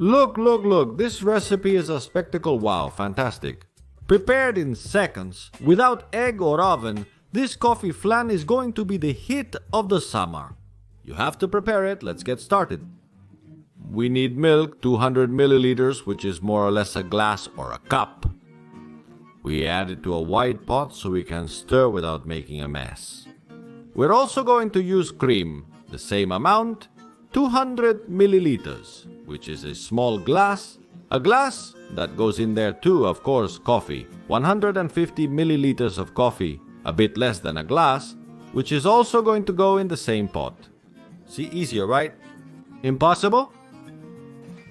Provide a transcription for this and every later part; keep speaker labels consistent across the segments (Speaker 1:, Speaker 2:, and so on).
Speaker 1: Look, look, look, this recipe is a spectacle. Wow, fantastic. Prepared in seconds, without egg or oven, this coffee flan is going to be the hit of the summer. You have to prepare it. Let's get started. We need milk, 200 milliliters, which is more or less a glass or a cup. We add it to a wide pot so we can stir without making a mess. We're also going to use cream, the same amount, 200 milliliters, which is a small glass. A glass that goes in there too, of course, coffee. 150 milliliters of coffee, a bit less than a glass, which is also going to go in the same pot. See, easier, right? Impossible?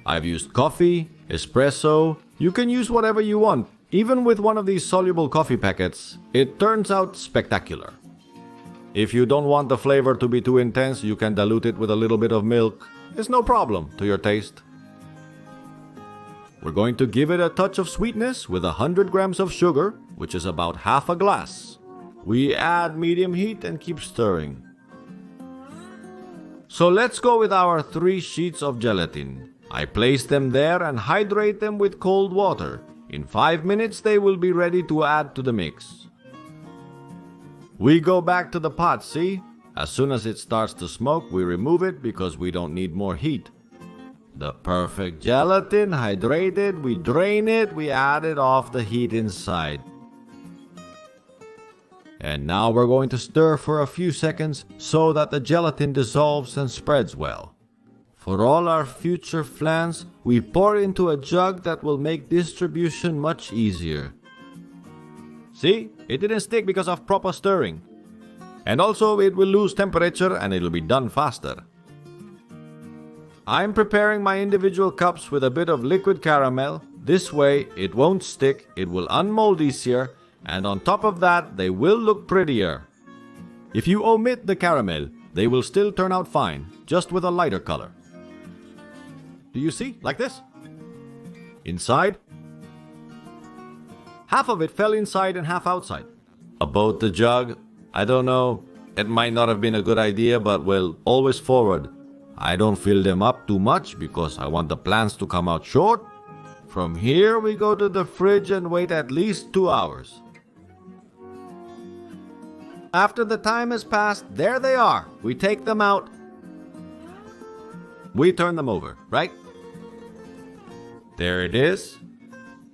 Speaker 1: I've used coffee, espresso. You can use whatever you want. Even with one of these soluble coffee packets, it turns out spectacular. If you don't want the flavor to be too intense, you can dilute it with a little bit of milk. It's no problem to your taste. We're going to give it a touch of sweetness with 100 grams of sugar, which is about half a glass. We add medium heat and keep stirring. So let's go with our 3 sheets of gelatin. I place them there and hydrate them with cold water. In 5 minutes they will be ready to add to the mix. We go back to the pot, see? As soon as it starts to smoke, we remove it because we don't need more heat. The perfect gelatin, hydrated, we drain it, we add it off the heat inside. And now we're going to stir for a few seconds so that the gelatin dissolves and spreads well. For all our future flans, we pour into a jug that will make distribution much easier. See, it didn't stick because of proper stirring. And also it will lose temperature and it'll be done faster. I'm preparing my individual cups with a bit of liquid caramel. This way it won't stick, it will unmold easier, and on top of that they will look prettier. If you omit the caramel, they will still turn out fine, just with a lighter color. Do you see? Like this? Inside? Half of it fell inside and half outside. About the jug, I don't know. It might not have been a good idea, but well, always forward. I don't fill them up too much because I want the plants to come out short. From here, we go to the fridge and wait at least 2 hours. After the time has passed, there they are. We take them out. We turn them over, right? There it is.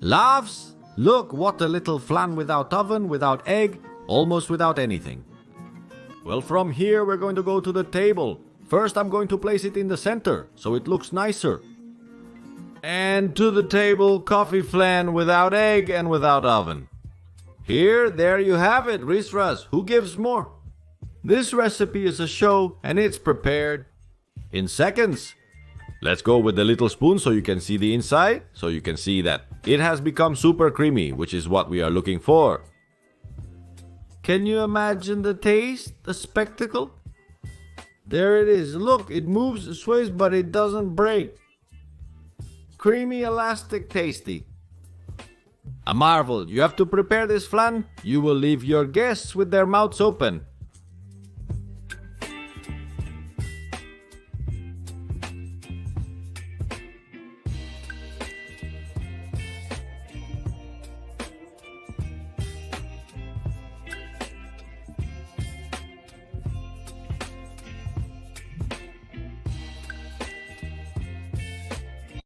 Speaker 1: Laughs? Look, what a little flan without oven, without egg, almost without anything. Well, from here we're going to go to the table. First I'm going to place it in the center, so it looks nicer. And to the table, coffee flan without egg and without oven. There you have it, Risras. Who gives more? This recipe is a show and it's prepared in seconds. Let's go with the little spoon so you can see the inside, so you can see that it has become super creamy, which is what we are looking for. Can you imagine the taste, the spectacle? There it is. Look, it moves, it sways, but it doesn't break. Creamy, elastic, tasty. A marvel. You have to prepare this flan. You will leave your guests with their mouths open.